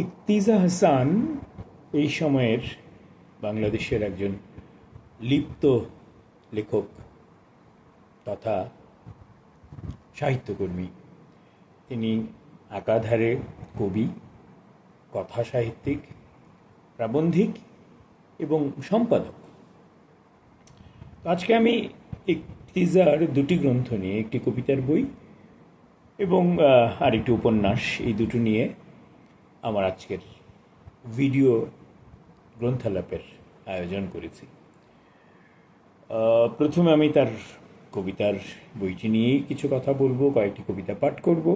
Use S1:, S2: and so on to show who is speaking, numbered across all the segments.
S1: ইকতিজা হাসান এই সময়ের বাংলাদেশের একজন লিপ্ত লেখক তথা সাহিত্যকর্মী। তিনি একাধারে কবি, কথা সাহিত্যিক, প্রাবন্ধিক এবং সম্পাদক। আজকে আমি ইকতিজার দুটি গ্রন্থ নিয়ে, একটি কবিতার বই এবং আরেকটি উপন্যাস, এই দুটো নিয়ে আমার আজকের ভিডিও গ্রন্থালাপের আয়োজন করেছি। প্রথমে আমি তার কবিতার বইটি নিয়েই কিছু কথা বলবো, কয়েকটি কবিতা পাঠ করব,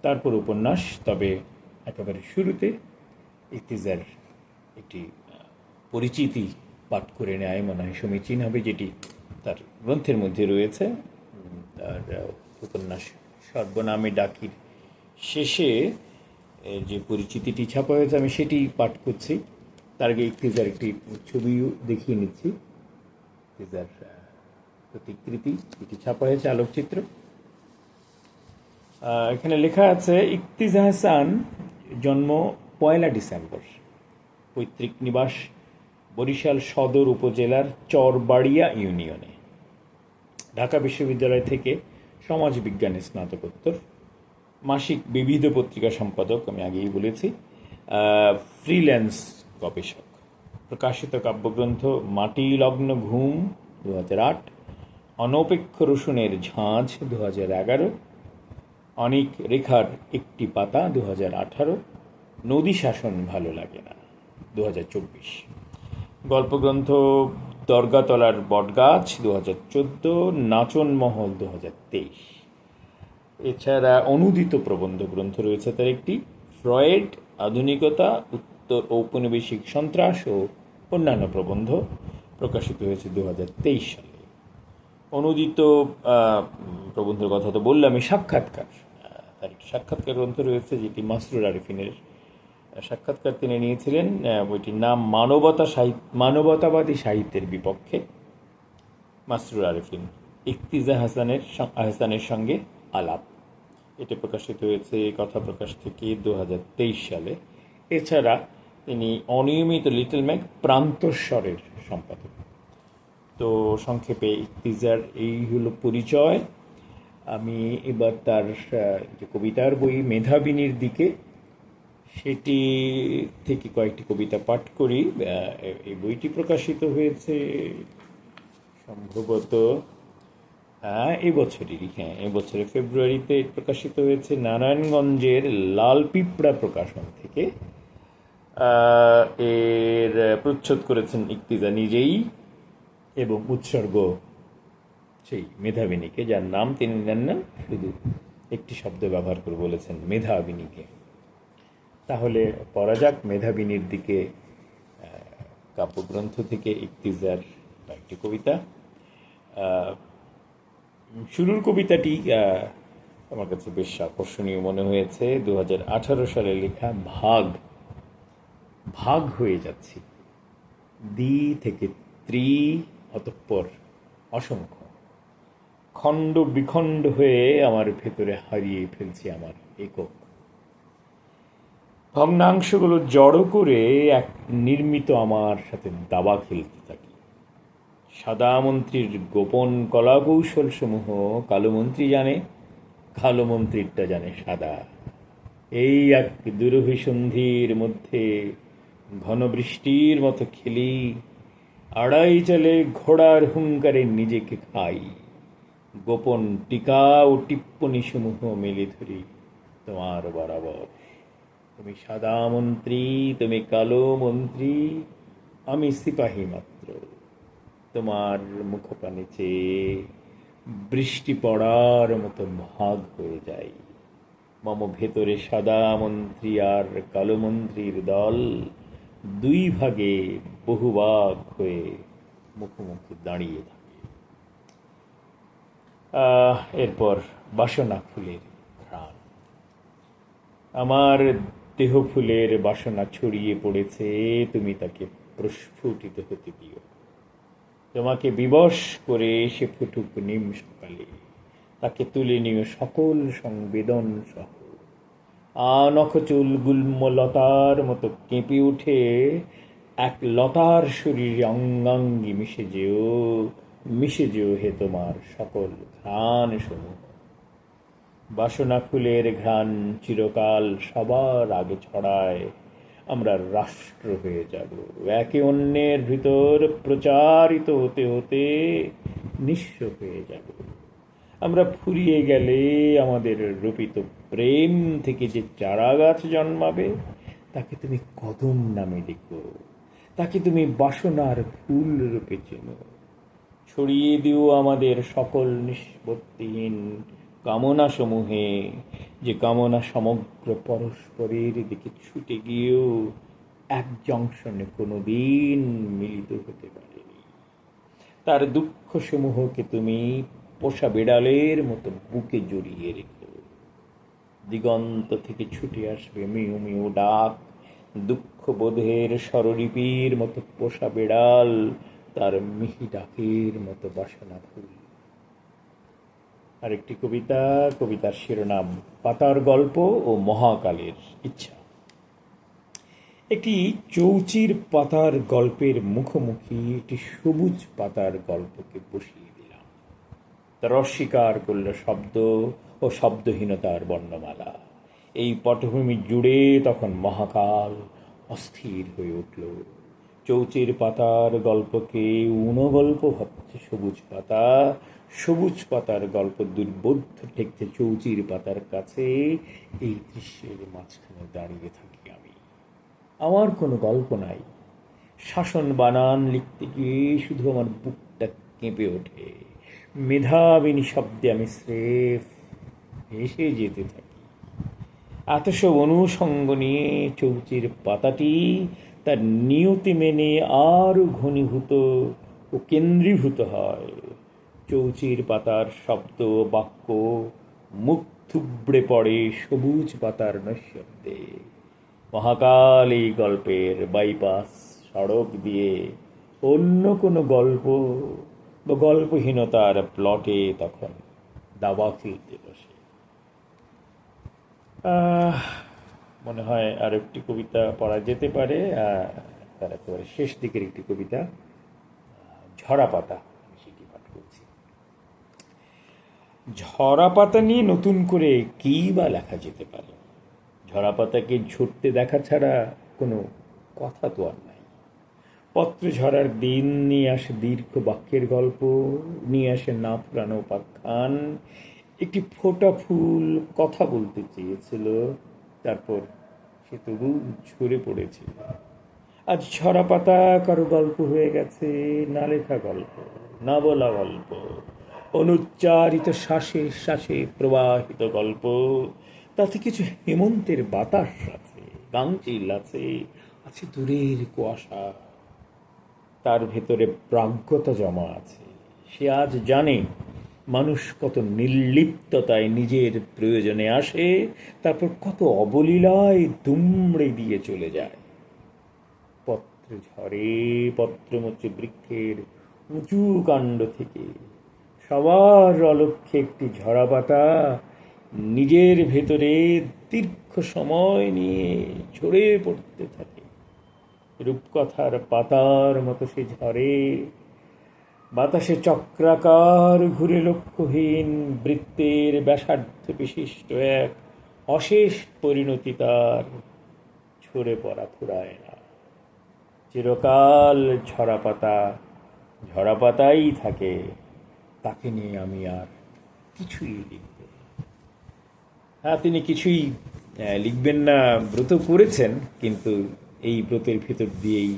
S1: তারপর উপন্যাস। তবে একেবারে শুরুতে ইকতিজার একটি পরিচিতি পাঠ করে নেয় মনে হয় সমীচীন হবে, যেটি তার গ্রন্থের মধ্যে রয়েছে। তার উপন্যাস সর্বনামে ডাকির শেষে যে পরিচিতিটি ছাপা হয়েছে আমি সেটি পাঠ করছি। তার আগে ইকতিজার একটি ছবিও দেখিয়ে নিচ্ছি। ইকতিজার প্রতিকৃতি, এটি ছাপা হয়েছে আলোকচিত্র। এখানে লেখা আছে, ইকতিজা হাসান জন্ম 1 ডিসেম্বর, পৈতৃক নিবাস বরিশাল সদর উপজেলার চরবাড়িয়া ইউনিয়নে। ঢাকা বিশ্ববিদ্যালয় থেকে সমাজবিজ্ঞানে স্নাতকোত্তর, মাসিক বিবিধ পত্রিকা সম্পাদক, আমি আগেই বলেছি, ফ্রিল্যান্স গবেষক। প্রকাশিত কাব্যগ্রন্থ মাটি লগ্ন ঘুম 2008, অনপেক্ষ রসুনের ঝাঁঝ 2011, অনেক রেখার একটি পাতা 2018, নদী শাসন ভালো লাগে না 2024, গল্পগ্রন্থ দরগাতলার বটগাছ 2014, নাচন মহল 2023। এছাড়া অনুদিত প্রবন্ধ গ্রন্থ রয়েছে তার একটি, ফ্রয়েড, আধুনিকতা, উত্তর ঔপনিবেশিক সন্ত্রাস ও অন্যান্য প্রবন্ধ, প্রকাশিত হয়েছে 2023 সালে। অনুদিত প্রবন্ধের কথা তো বললামই। সাক্ষাৎকার, তার একটি সাক্ষাৎকার গ্রন্থ রয়েছে যেটি মাসরুর আরিফিনের সাক্ষাৎকার তিনি নিয়েছিলেন। বইটির নাম মানবতাবাদী সাহিত্যের বিপক্ষে, মাসরুর আরিফিন ইকতিজা হাসানের সঙ্গে আলাপ। এটি প্রকাশিত হয়েছে কথা প্রকাশ থেকে 2023 সালে। এছাড়া তিনি অনিয়মিত লিটল ম্যাগ প্রান্তস্বরের সম্পাদক। তো সংক্ষেপে ইকতিজার এই হলো পরিচয়। আমি এবার তার যে কবিতার বই মেধাবিনীর দিকে, সেটি থেকে কয়েকটি কবিতা পাঠ করি। এই বইটি প্রকাশিত হয়েছে সম্ভবত এবছরে ফেব্রুয়ারিতে প্রকাশিত হয়েছে নারায়ণগঞ্জের লাল পিঁপড়া প্রকাশন থেকে। এর প্রচ্ছদ করেছেন ইকতিজা নিজেই এবং উৎসর্গ সেই মেধাবিনীকে, যার নাম তিনি নেন না, শুধু একটি শব্দ ব্যবহার করে বলেছেন মেধাবিনীকে। তাহলে পড়া যাক মেধাবিনীর দিকে কাব্যগ্রন্থ থেকে ইকতিজার একটি কবিতা। শুরুর কবিতাটি আমার কাছে বেশ আকর্ষণীয় মনে হয়েছে। 2018 সালে লেখা। ভাগ হয়ে যাচ্ছি, দ্বি থেকে ত্রি, অতঃপর অসংখ্য, খণ্ড বিখণ্ড হয়ে আমার ভেতরে হারিয়ে ফেলছি আমার একক। ভগ্নাংশগুলো জড়ো করে এক নির্মিত আমার সাথে দাবা খেলতে থাকি। সাদা মন্ত্রীর গোপন কলাকৌশল সমূহ কালো মন্ত্রী জানে, কালো মন্ত্রীরটা জানে সাদা। এই এক দুরভিসন্ধির মধ্যে ঘন বৃষ্টির মতো খেলি, আড়াই চলে ঘোড়ার হুঙ্কারে নিজেকে খাই। গোপন টিকা ও টিপ্পনী সমূহ মেলে ধরি তোমার বরাবর। তুমি সাদা মন্ত্রী, তুমি কালো মন্ত্রী, আমি সিপাহী মাত্র। তোমার মুখপানে চেয়ে বৃষ্টি পড়ার মতো ভাগ হয়ে যাই। মম ভেতরে সাদা মন্ত্রী আর কালো মন্ত্রীর দল, দুই ভাগে বহুভাগ হয়ে মুখোমুখি দাঁড়িয়ে থাকে। এরপর বাসনা ফুলের ঘ্রাণ। আমার দেহ ফুলের বাসনা ছড়িয়ে পড়েছে, তুমি তাকে প্রস্ফুটিত হতে দিও। তোমাকে বিবশ করে সে ফুটুক নিম সকালে, তাকে তুলে নিও সকল সংবেদন সহ। আনখ চুল গুল্ম লতার মতো কেঁপে উঠে এক লতার শরীরে অঙ্গাঙ্গি মিশে যেও হে তোমার সকল ঘ্রাণ সমূহ। বাসনা ফুলের ঘ্রাণ চিরকাল সবার আগে ছড়ায়, আমরা রাষ্ট্র হয়ে যাব, একে অন্যের ভিতর প্রচারিত হতে হতে নিঃস্ব হয়ে যাব। আমরা ফুরিয়ে গেলে আমাদের রোপিত প্রেম থেকে যে চারা গাছ জন্মাবে তাকে তুমি কদম নামে ডেকো, তাকে তুমি বাসনার ফুল রূপে চেনো। ছড়িয়ে দিও আমাদের সকল নিষ্পত্তিহীন কামনা সমূহে, যে কামনা সমগ্র পরস্পরের দিকে ছুটে গিয়েও এক জংশনে কোনোদিন মিলিত হতে পারেনি। তার দুঃখ সমূহকে তুমি পোষা বিড়ালের মতো বুকে জড়িয়ে রেখো। দিগন্ত থেকে ছুটে আসবে মিউ মিউ ডাক, দুঃখ বোধের স্বরলিপির মতো পোষা বিড়াল, তার মিহি ডাকের মতো বাসনা ফুল। আরেকটি কবিতা, কবিতার শিরোনাম পাতার গল্প ও মহাকালের ইচ্ছা। একটি চৌচির পাতার গল্পের মুখোমুখি একটি সবুজ পাতার গল্পকে বসিয়ে দিলাম। তার অস্বীকার করল শব্দ ও শব্দহীনতার বর্ণমালা। এই পটভূমি জুড়ে তখন মহাকাল অস্থির হয়ে উঠল। চৌচির পাতার গল্পকে ঊনগল্প ভাবছে সবুজ পাতা, সবুজ পাতার গল্প দুর্বোধ্য ঠেকছে চৌচির পাতার কাছে। এই দৃশ্যের মাঝখানে দাঁড়িয়ে থাকি আমি। আমার কোনো গল্প নাই, শাসন বানান লিখতে গিয়ে শুধু আমার বুকটা কেঁপে ওঠে। মেধাবিনী শব্দে আমি স্রেফ হেসে যেতে থাকি। এত সব অনুষঙ্গ নিয়ে চৌচির পাতাটি তার নিয়তি মেনে আরও ঘনীভূত ও কেন্দ্রীভূত হয়। চৌচির পাতার শব্দ বাক্য মুখ থুবড়ে পড়ে সবুজ পাতার নৈশব্দে। মহাকাল এই গল্পের বাইপাস সড়ক দিয়ে অন্য কোনো গল্প বা গল্পহীনতার প্লটে তখন দাবা খেলতে বসে। মনে হয় আর একটি কবিতা পড়া যেতে পারে। তার একেবারে শেষ দিকের একটি কবিতা, ঝরা পাতা, সেটি পাঠ করছি। ঝরা পাতা নিয়ে নতুন করে কী বা লেখা যেতে পারে? ঝরা পাতাকে ঝরতে দেখা ছাড়া কোনো কথা তো আর নাই। পত্র ঝরার দিন নিয়ে আসে দীর্ঘ বাক্যের গল্প, নিয়ে আসে না ফুরানো উপাখ্যান। একটি ফোটা ফুল কথা বলতে চেয়েছিল, তারপর সে তবু ঝরে পড়েছিল। আজ ঝরা পাতা কারো গল্প হয়ে গেছে, না লেখা গল্প, না বলা গল্প, অনুচ্চারিত শ্বাসে শ্বাসে প্রবাহিত গল্প। তাতে কিছু হেমন্তের বাতাস আছে, গাংচিল আছে, আছে দূরের কুয়াশা। তার ভেতরে প্রাজ্ঞতা জমা আছে। সে আজ জানে মানুষ কত নির্লিপ্ততায় নিজের প্রয়োজনে আসে, তারপর কত অবলীলায় দুমড়ে দিয়ে চলে যায়। পত্র ঝরে, পত্র মোচে বৃক্ষের উঁচু কাণ্ড থেকে। সবার অলক্ষ্যে একটি ঝরা পাতা নিজের ভেতরে দীর্ঘ সময় নিয়ে ঝরে পড়তে থাকে। রূপকথার পাতার মতো সে ঝরে, বাতাসে চক্রাকার ঘুরে লক্ষ্যহীন বৃত্তের ব্যাসার্ধ বিশিষ্ট এক অশেষ পরিণতি তার ঝরে পড়া ফুরায় না। চিরকাল ঝরা পাতাই থাকে। তাকে নিয়ে আমি আর কিছুই লিখব না। তিনি কিছুই লিখবেন না ব্রত করেছেন, কিন্তু এই ব্রতের ভেতর দিয়েই,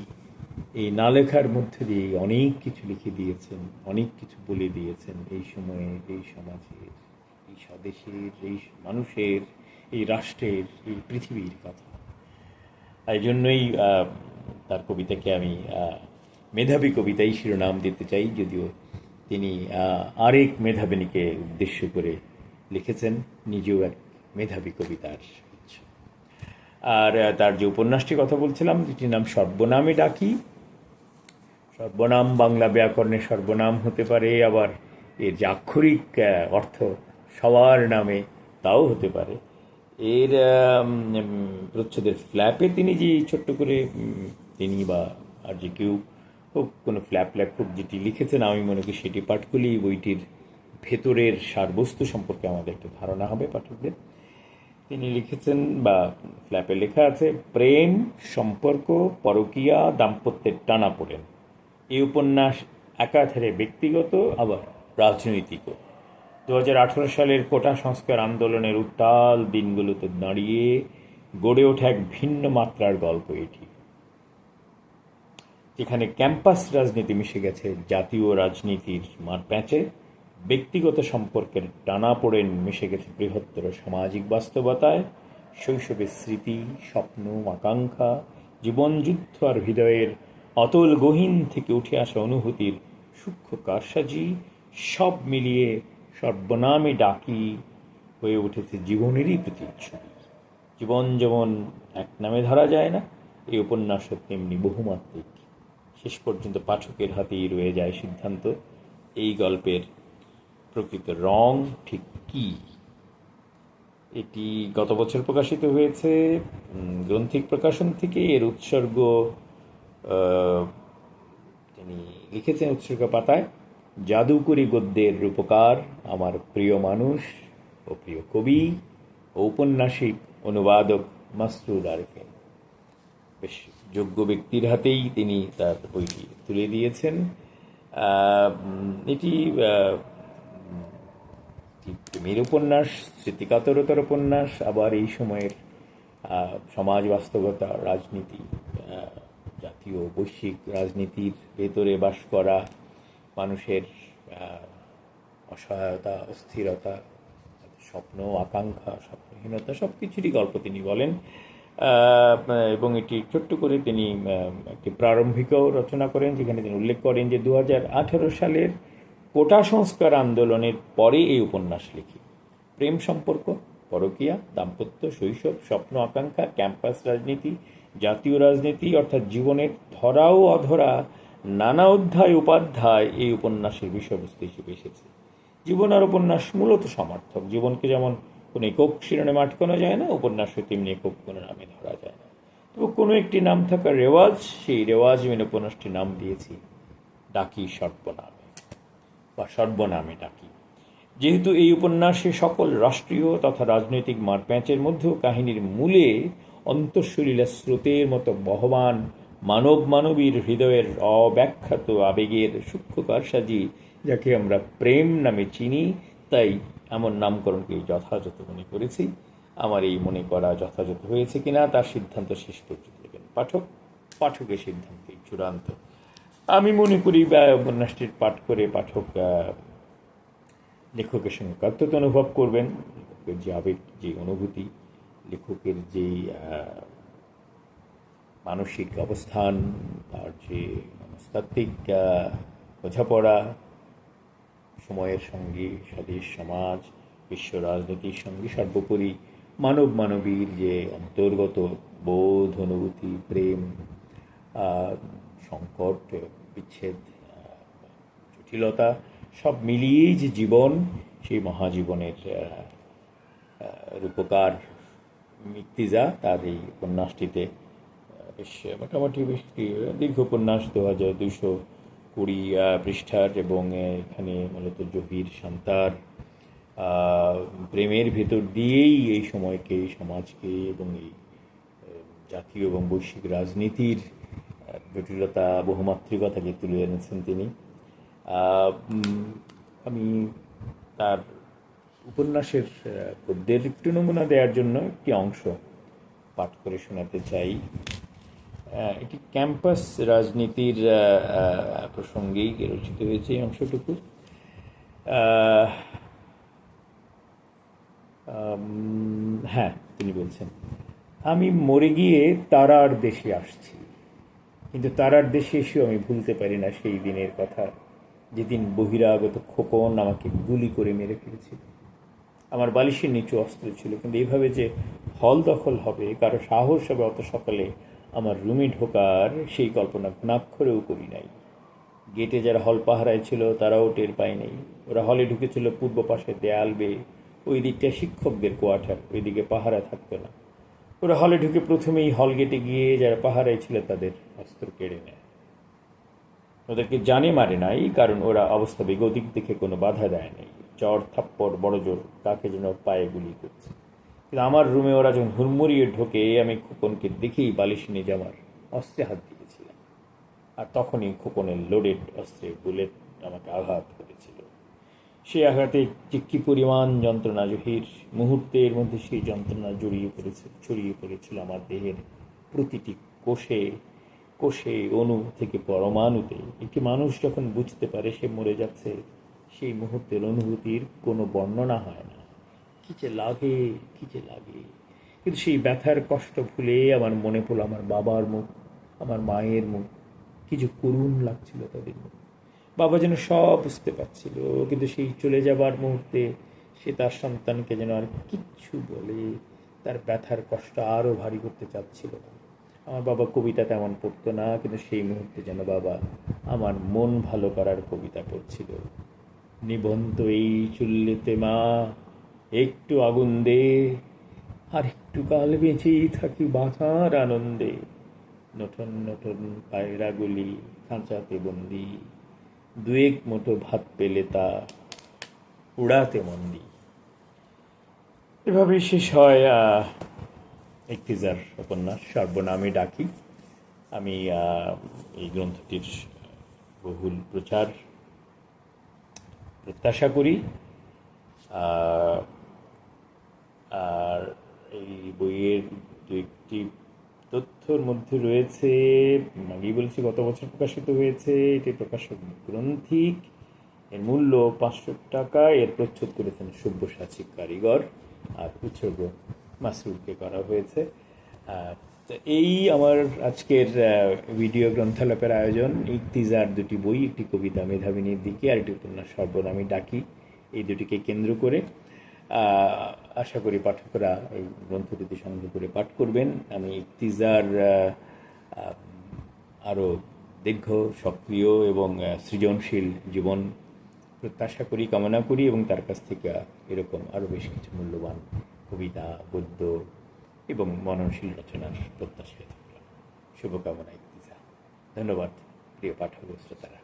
S1: এই না লেখার মধ্যে দিয়েই অনেক কিছু লিখে দিয়েছেন, অনেক কিছু বলে দিয়েছেন এই সময়ে, এই সমাজের, এই স্বদেশের, এই মানুষের, এই রাষ্ট্রের, এই পৃথিবীর কথা। এই জন্যই তার কবিতাকে আমি মেধাবী কবিতাই শিরোনাম দিতে চাই, যদিও তিনি আরেক মেধাবিনীকে উদ্দেশ্য করে লিখেছেন, নিজেও এক মেধাবী কবিতার। আর তার যে উপন্যাসটির কথা বলছিলাম, যেটির নাম সর্বনামে ডাকি। সর্বনাম বাংলা ব্যাকরণে সর্বনাম হতে পারে, আবার এর যে আক্ষরিক অর্থ সবার নামে, তাও হতে পারে। এর প্রচ্ছদের ফ্ল্যাপে তিনি যে ছোট্ট করে তিনি বা আর যে কেউ হোক কোনো ফ্ল্যাপ লেখক যেটি লিখেছেন, আমি মনে করি সেটি পাঠ করলেই বইটির ভেতরের সারবস্তু সম্পর্কে আমাদের একটা ধারণা হবে পাঠকদের। তিনি লিখেছেন বা ফ্ল্যাপে লেখা আছে, প্রেম, সম্পর্ক, পরকীয়া, দাম্পত্যের টানাপোড়েন। এই উপন্যাস একাধারে ব্যক্তিগত আবার রাজনৈতিকও। 2018 সালের কোটা সংস্কার আন্দোলনের উত্তাল দিনগুলোতে দাঁড়িয়ে গড়ে ওঠা এক ভিন্ন মাত্রার গল্প এটি, যেখানে ক্যাম্পাস রাজনীতি মিশে গেছে জাতীয় রাজনীতির মারপ্যাঁচে, ব্যক্তিগত সম্পর্কের টানাপোড়েন মিশে গেছে বৃহত্তর সামাজিক বাস্তবতায়, শৈশবের স্মৃতি, স্বপ্ন, আকাঙ্ক্ষা, জীবনযুদ্ধ আর হৃদয়ের অতল গহীন থেকে উঠে আসা অনুভূতির সূক্ষ্ম কারসাজি, সব মিলিয়ে সর্বনামে ডাকি হয়ে উঠেছে জীবনেরই প্রতিচ্ছবি। জীবন যেমন এক নামে ধরা যায় না, এই উপন্যাসও তেমনি বহুমাত্রিক। শেষ পর্যন্ত পাঠকের হাতেই রয়ে যায় সিদ্ধান্ত, এই গল্পের প্রকৃত রং ঠিক কী। এটি গত বছর প্রকাশিত হয়েছে গ্রন্থিক প্রকাশন থেকে। এর উৎসর্গ তিনি লিখেছেন উৎসর্গ পাতায়, জাদুকরী গদ্যের রূপকার, আমার প্রিয় মানুষ ও প্রিয় কবি ও ঔপন্যাসিক অনুবাদক মাসরুর আরেফিন। বেশ যোগ্য ব্যক্তির হাতেই তিনি তার বইটি তুলে দিয়েছেন। এটি প্রেমের উপন্যাস, স্মৃতিকাতরতার উপন্যাস, আবার এই সময়ের সমাজ বাস্তবতা, রাজনীতি, জাতীয় বৈশ্বিক রাজনীতির ভেতরে বাস করা মানুষের অসহায়তা, অস্থিরতা, স্বপ্ন, আকাঙ্ক্ষা, স্বপ্নহীনতা, সব কিছুরই গল্প তিনি বলেন। এবং এটি ছোট্ট করে তিনি একটি প্রারম্ভিকও রচনা করেন, যেখানে তিনি উল্লেখ করেন যে 2018 সালের কোটা সংস্কার আন্দোলনের পরে এই উপন্যাস লিখি। প্রেম সম্পর্ক, পরকীয়া, দাম্পত্য, শৈশব, স্বপ্ন, আকাঙ্ক্ষা, ক্যাম্পাস রাজনীতি, জাতীয় রাজনীতি, অর্থাৎ জীবনের ধরা ও অধরা নানা অধ্যায় উপাধ্যায় এই উপন্যাসের বিষয়বস্তু হিসেবে এসেছে। জীবন আর উপন্যাস মূলত সমার্থক। জীবনকে যেমন কোনো একক শিরোনামে আটকানো যায় না, উপন্যাসে তেমনি একক কোনো নামে ধরা যায় না। তবে কোনো একটি নাম থাকার রেওয়াজ, সেই রেওয়াজ মেনে উপন্যাসটির নাম দিয়েছি ডাকি সর্বনামে বা সর্বনামে ডাকি। যেহেতু এই উপন্যাসে সকল রাষ্ট্রীয় তথা রাজনৈতিক মারপ্যাঁচের মধ্যেও কাহিনীর মূলে অন্তঃসলীলা স্রোতের মতো বহমান মানব মানবীর হৃদয়ের অব্যাখ্যাত আবেগের সূক্ষ্ম কারসাজি, যাকে আমরা প্রেম নামে চিনি, তাই এমন নামকরণকে যথাযথ মনে করেছি। আমার এই মনে করা যথাযথ হয়েছে কিনা তার সিদ্ধান্ত শেষ পর্যন্ত দেবেন পাঠক। পাঠকের সিদ্ধান্তই চূড়ান্ত। আমি মনে করি উপন্যাসটির পাঠ করে পাঠক লেখকের সঙ্গে কার্যত অনুভব করবেন, লেখকের যে আবেগ, যে অনুভূতি, লেখকের যে মানসিক অবস্থান, তার যে মনস্তাত্ত্বিক বোঝাপড়া সময়ের সঙ্গে, স্বদেশ সমাজ, বিশ্ব রাজনীতির সঙ্গে, সর্বোপরি মানব মানবীর যে অন্তর্গত বোধ, অনুভূতি, প্রেম, সংকট, বিচ্ছেদ, জটিলতা, সব মিলিয়েই যে জীবন, সেই মহাজীবনের রূপকার ইর্তিজা তার এই উপন্যাসটিতে বেশ মোটামুটি বেশ দীর্ঘ উপন্যাস, 2220 পৃষ্ঠার, এবং এখানে মূলত জহির শান্তার প্রেমের ভেতর দিয়েই এই সময়কে, এই সমাজকে এবং এই জাতীয় এবং বৈশ্বিক রাজনীতির জটিলতা, বহুমাত্রিকতাকে তুলে এনেছেন তিনি। আমি তার উপন্যাসের গদ্যের একটু নমুনা দেওয়ার জন্য একটি অংশ পাঠ করে শোনাতে চাই। এটি ক্যাম্পাস রাজনীতির প্রসঙ্গেই রচিত হয়েছে এই অংশটুকু। হ্যাঁ, তিনি বলছেন, আমি মরে গিয়ে তারার দেশে আসছি, কিন্তু তারার দেশে এসেও আমি ভুলতে পারি না সেই দিনের কথা, যেদিন বহিরাগত খোকন আমাকে গুলি করে মেরে ফেলেছিল। আমার বালিশের নিচু অস্ত্র ছিল, কিন্তু এইভাবে যে হল দখল হবে, কারো সাহস হবে অত সকালে আমার রুমে ঢোকার, সেই কল্পনা ঘুণাক্ষরেও করি নাই। গেটে যারা হল পাহারায় ছিল তারাও টের পায়নি। ওরা হলে ঢুকেছিল পূর্ব পাশে দেয়াল বেয়ে, ওই দিকটা শিক্ষকদের কোয়ার্টার, ওইদিকে পাহারা থাকতো না। ওরা হলে ঢুকে প্রথমেই হল গেটে গিয়ে যারা পাহারায় ছিল তাদের অস্ত্র কেড়ে নেয়। ওদেরকে জানে মারে নাই, কারণ ওরা অবস্থা বেগতিক দেখে কোনো বাধা দেয় নাই। চর থাপ্পড় বড় জোর কাকে যেন পায়ে গুলি করছে। কিন্তু আমার রুমে ওরা যখন হুড়মুড়িয়ে ঢোকে, আমি খোকনকে দেখেই বালিশ নিয়ে আমার অস্ত্রে হাত দিয়েছিলাম। আর তখনই খোকনের লোডেড অস্ত্রে বুলেট আমাকে আঘাত করেছিল। সেই আঘাতে যে কী পরিমাণ যন্ত্রণা, জহির, মুহূর্তের মধ্যে সেই যন্ত্রণা ছড়িয়ে পড়েছিল আমার দেহের প্রতিটি কোষে কোষে, অণু থেকে পরমাণুতে। একটি মানুষ যখন বুঝতে পারে সে মরে যাচ্ছে, সেই মুহূর্তের অনুভূতির কোনো বর্ণনা হয় না। কী যে লাগে, কী যে লাগে। কিন্তু সেই ব্যথার কষ্ট ভুলে আমার মনে পড়ল আমার বাবার মুখ, আমার মায়ের মুখ। কি যে করুণ লাগছিল তাদের মুখ। বাবা যেন সব বুঝতে পারছিল, কিন্তু সেই চলে যাবার মুহূর্তে সে তার সন্তানকে যেন আর কিচ্ছু বলে তার ব্যথার কষ্ট আরও ভারী করতে চাচ্ছিল না। আমার বাবা কবিতা তেমন পড়তো না, কিন্তু সেই মুহূর্তে যেন বাবা আমার মন ভালো করার কবিতা পড়ছিল। নিবন্ত এই চুল্লিতে মা, একটু আগুন দে, আর একটু কাল বেঁচেই থাকি বাঁচার আনন্দে। নতুন নতুন পায়রাগুলি খাঁচাতে বন্দি, দুয়েক মুঠো ভাত পেলে তা উড়াতে মন্দি। এভাবেই শেষ হয় ইফতিজার উপন্যাস সর্বনামে ডাকি। আমি এই গ্রন্থটির বহুল প্রচার প্রত্যাশা করি। আর এই বইয়ের দু একটি তথ্যর মধ্যে রয়েছে, আগেই বলেছি গত বছর প্রকাশিত হয়েছে, এটি প্রকাশক গ্রন্থিক। এর মূল্য 500 টাকা। এর প্রচ্ছদ করেছেন সব্যসাচী কারিগর, আর উৎসর্গ মাসরুরকে করা হয়েছে। তো এই আমার আজকের ভিডিও গ্রন্থালাপের আয়োজন। ইফতিজার দুটি বই, একটি কবিতা মেধাবিনীর দিকে আর একটি উপন্যাস সর্বনামী ডাকি, এই দুটিকে কেন্দ্র করে আশা করি পাঠকরা এই গ্রন্থ দুটি সংগ্রহ করে পাঠ করবেন। আমি ইফতিজার আরও দীর্ঘ, সক্রিয় এবং সৃজনশীল জীবন প্রত্যাশা করি, কামনা করি, এবং তার কাছ থেকে এরকম আরও বেশ কিছু মূল্যবান কবিতা, গদ্য এবং মননশীল রচনার প্রত্যাশায় থাকলাম। শুভকামনা ইফতিজা। ধন্যবাদ প্রিয় পাঠক শ্রোতারা।